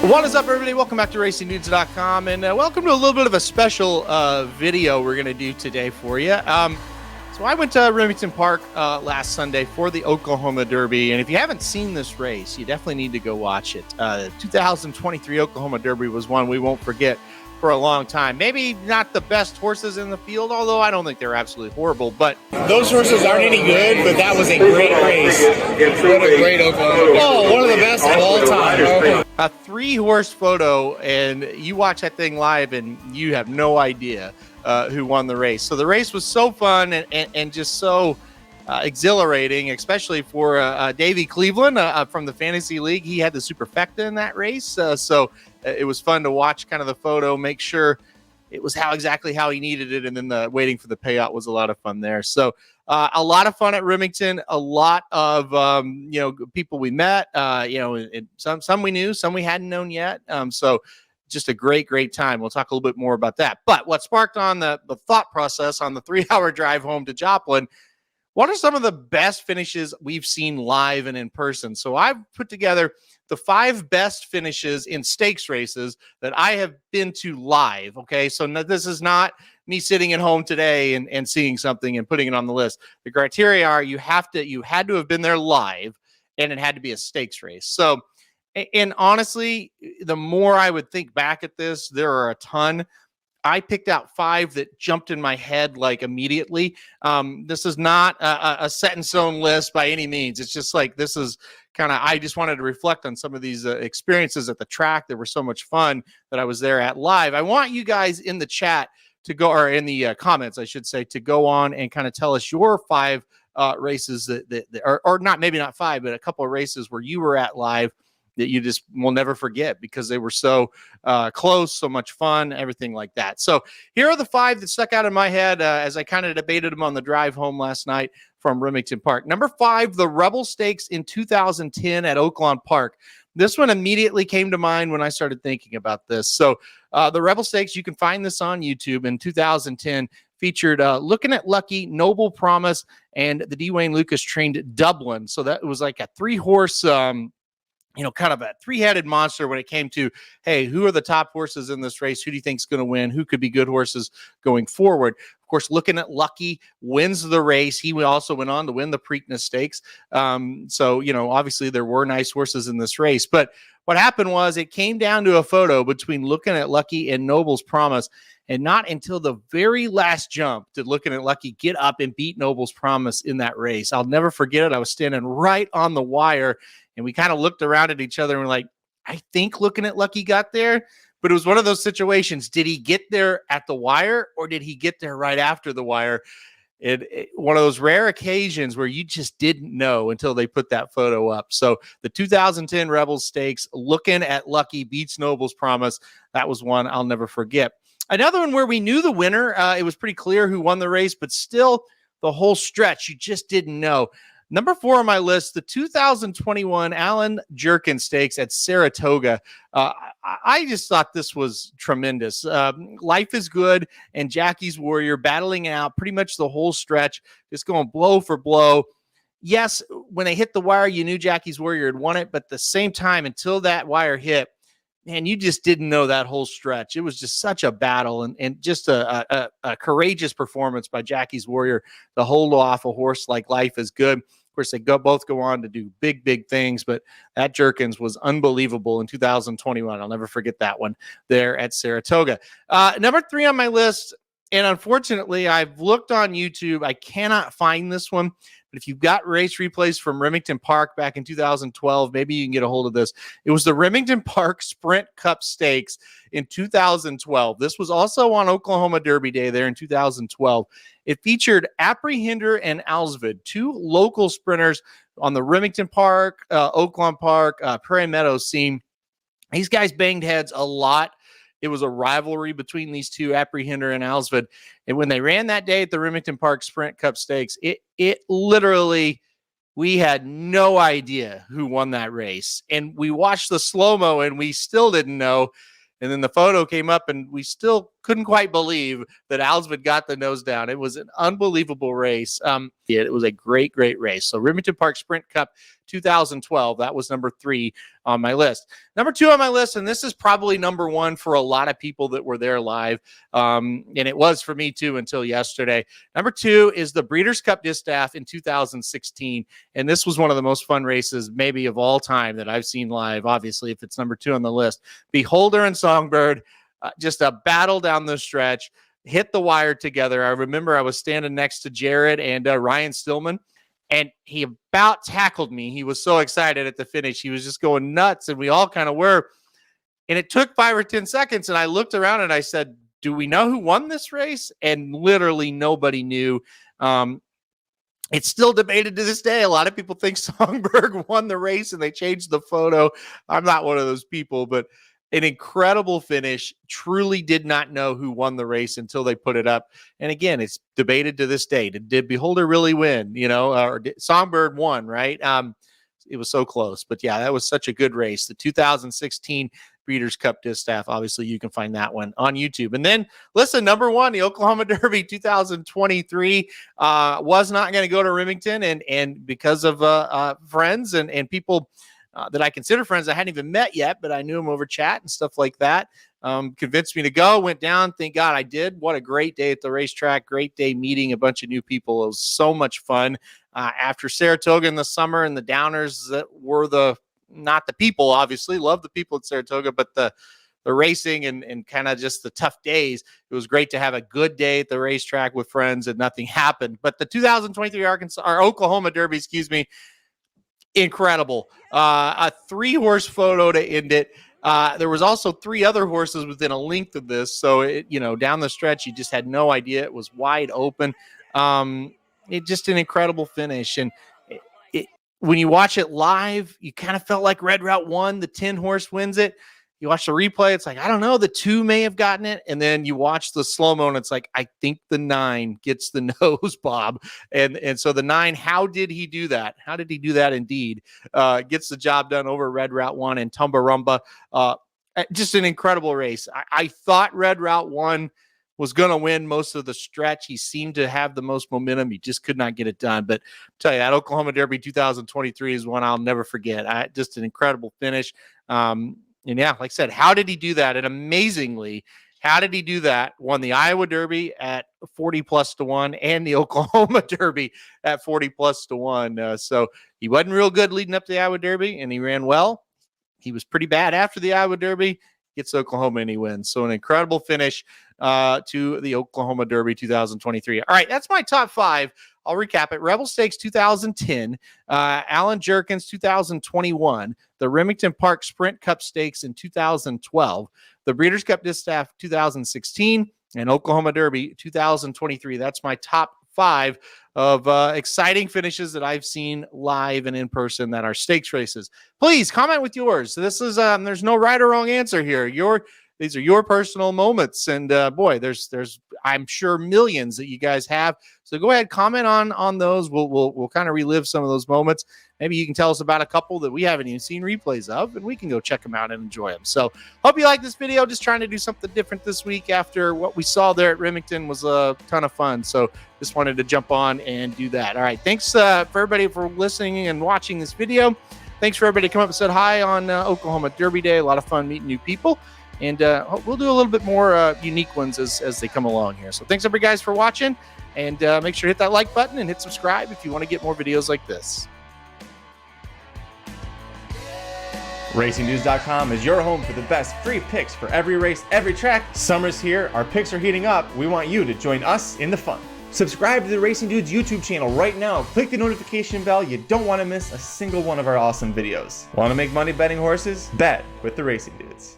What is up, everybody? Welcome back to RacingDudes.com, and welcome to a little bit of a special video we're going to do today for you. So I went to Remington Park last Sunday for the Oklahoma Derby, and if you haven't seen this race, you definitely need to go watch it. 2023 Oklahoma Derby was one we won't forget for a long time. Maybe not the best horses in the field, although I don't think they're absolutely horrible, but those horses aren't any good, but that was a great race. What a great Oklahoma. Oh, one of the best of all time. A 3-horse photo, and you watch that thing live and you have no idea who won the race. So the race was so fun and just so exhilarating, especially for Davey Cleveland from the Fantasy League. He had the superfecta in that race, so it was fun to watch kind of the photo, make sure it was exactly how he needed it, and then the waiting for the payout was a lot of fun there. So a lot of fun at Remington, a lot of people we met, and some we knew, some we hadn't known yet. So just a great time. We'll talk a little bit more about that. But what sparked on the thought process on the 3-hour drive home to Joplin, what are some of the best finishes we've seen live and in person? So I've put together the 5 best finishes in stakes races that I have been to live. Okay, so this is not me sitting at home today and seeing something and putting it on the list. The criteria are you had to have been there live, and it had to be a stakes race. So, and honestly, the more I would think back at this, there are a ton. I picked out 5 that jumped in my head like immediately. This is not a set in stone list by any means. It's just like, this is kind of, I just wanted to reflect on some of these experiences at the track that were so much fun that I was there at live. I want you guys in the chat to go, or in the comments, I should say, to go on and kind of tell us your 5 races that or not, maybe not 5, but a couple of races where you were at live that you just will never forget because they were so close, so much fun, everything like that. So here are the 5 that stuck out in my head as I kind of debated them on the drive home last night from Remington Park. Number 5, the Rebel Stakes in 2010 at Oaklawn Park. This one immediately came to mind when I started thinking about this. So the Rebel Stakes, you can find this on YouTube, in 2010, featured Looking at Lucky, Noble Promise, and the D. Wayne Lucas trained Dublin. So that was like a 3-horse kind of a 3-headed monster when it came to, hey, who are the top horses in this race? Who do you think is going to win? Who could be good horses going forward? Of course, Looking at Lucky wins the race. He also went on to win the Preakness Stakes. So, obviously there were nice horses in this race. But what happened was it came down to a photo between Looking at Lucky and Noble's Promise. And not until the very last jump did Looking at Lucky get up and beat Noble's Promise in that race. I'll never forget it. I was standing right on the wire, and we kind of looked around at each other and we're like, I think Looking at Lucky got there. But it was one of those situations. Did he get there at the wire, or did he get there right after the wire? One of those rare occasions where you just didn't know until they put that photo up. So the 2010 Rebels Stakes, Looking at Lucky beats Noble's Promise. That was one I'll never forget. Another one where we knew the winner. It was pretty clear who won the race, but still the whole stretch, you just didn't know. Number 4 on my list, the 2021 Allen Jerkens Stakes at Saratoga. I just thought this was tremendous. Life is Good and Jackie's Warrior battling out pretty much the whole stretch, just going blow for blow. Yes, when they hit the wire, you knew Jackie's Warrior had won it, but at the same time, until that wire hit, man, you just didn't know that whole stretch. It was just such a battle and just a courageous performance by Jackie's Warrior to hold off a horse like Life is Good. Of course, they both go on to do big things, but that Jerkens was unbelievable in 2021. I'll never forget that one there at Saratoga. Number 3 on my list, and unfortunately, I've looked on YouTube. I cannot find this one. But if you've got race replays from Remington Park back in 2012, maybe you can get a hold of this. It was the Remington Park Sprint Cup Stakes in 2012. This was also on Oklahoma Derby Day there in 2012. It featured Apprehender and Alsvid, 2 local sprinters on the Remington Park, Oaklawn Park, Prairie Meadows scene. These guys banged heads a lot. It was a rivalry between these 2, Apprehender and Alsvid. And when they ran that day at the Remington Park Sprint Cup Stakes, it literally, we had no idea who won that race. And we watched the slow-mo and we still didn't know. And then the photo came up and we still couldn't quite believe that Alsman got the nose down. It was an unbelievable race. It was a great race. So Remington Park Sprint Cup 2012, that was number 3 on my list. Number 2 on my list, and this is probably number 1 for a lot of people that were there live, and it was for me too until yesterday. Number 2 is the Breeders Cup Distaff in 2016, and this was one of the most fun races maybe of all time that I've seen live, obviously, if it's number 2 on the list. Beholder and Songbird, just a battle down the stretch, hit the wire together. I remember I was standing next to Jared and Ryan Stillman, and he about tackled me. He was so excited at the finish. He was just going nuts, and we all kind of were. And it took 5 or 10 seconds, and I looked around and I said, do we know who won this race? And literally nobody knew. It's still debated to this day. A lot of people think Songbird won the race, and they changed the photo. I'm not one of those people, but an incredible finish. Truly did not know who won the race until they put it up. And again, it's debated to this day. Did Beholder really win? Or did Songbird won, right? It was so close. But yeah, that was such a good race. The 2016 Breeders Cup Distaff. Obviously, you can find that one on YouTube. And then, listen, number 1, the Oklahoma Derby 2023 was not going to go to Remington. And because of friends and people that I consider friends I hadn't even met yet, but I knew them over chat and stuff like that, convinced me to go, went down. Thank God I did. What a great day at the racetrack. Great day meeting a bunch of new people. It was so much fun. After Saratoga in the summer and the downers that were not the people, obviously. Love the people at Saratoga, but the racing and kind of just the tough days. It was great to have a good day at the racetrack with friends and nothing happened. But the 2023 Oklahoma Derby, incredible. A 3-horse photo to end it. There was also 3 other horses within a length of this. So, down the stretch, you just had no idea. It was wide open. It just an incredible finish. And when you watch it live, you kind of felt like Red Route won. The 10-horse wins it. You watch the replay, it's like, I don't know, the 2 may have gotten it. And then you watch the slow-mo, and it's like, I think the 9 gets the nose, Bob. And so the 9, how did he do that? How did he do that indeed? Gets the job done over Red Route 1 and Tumbarumba. Just an incredible race. I thought Red Route 1 was going to win most of the stretch. He seemed to have the most momentum. He just could not get it done. But I'll tell you, that Oklahoma Derby 2023 is one I'll never forget. Just an incredible finish. And yeah, like I said, how did he do that? And amazingly, how did he do that? Won the Iowa Derby at 40+1 and the Oklahoma Derby at 40+1. So he wasn't real good leading up to the Iowa Derby, and he ran well. He was pretty bad after the Iowa Derby. Gets Oklahoma and he wins. So an incredible finish to the Oklahoma Derby 2023. All right, that's my top 5. I'll recap it. Rebel Stakes 2010, Alan Jerkens 2021, the Remington Park Sprint Cup Stakes in 2012, the Breeders' Cup Distaff 2016, and Oklahoma Derby 2023. That's my top 5 of exciting finishes that I've seen live and in person that are stakes races. Please comment with yours. This is there's no right or wrong answer here. These are your personal moments, and boy, there's I'm sure millions that you guys have. So go ahead, comment on those. We'll kind of relive some of those moments. Maybe you can tell us about a couple that we haven't even seen replays of, and we can go check them out and enjoy them. So hope you like this video. Just trying to do something different this week after what we saw there at Remington was a ton of fun. So just wanted to jump on and do that. All right, thanks for everybody for listening and watching this video. Thanks for everybody come up and said hi on Oklahoma Derby Day. A lot of fun meeting new people. And we'll do a little bit more unique ones as they come along here. So thanks, everybody, guys, for watching. And make sure to hit that like button and hit subscribe if you want to get more videos like this. RacingNews.com is your home for the best free picks for every race, every track. Summer's here. Our picks are heating up. We want you to join us in the fun. Subscribe to the Racing Dudes YouTube channel right now. Click the notification bell. You don't want to miss a single one of our awesome videos. Want to make money betting horses? Bet with the Racing Dudes.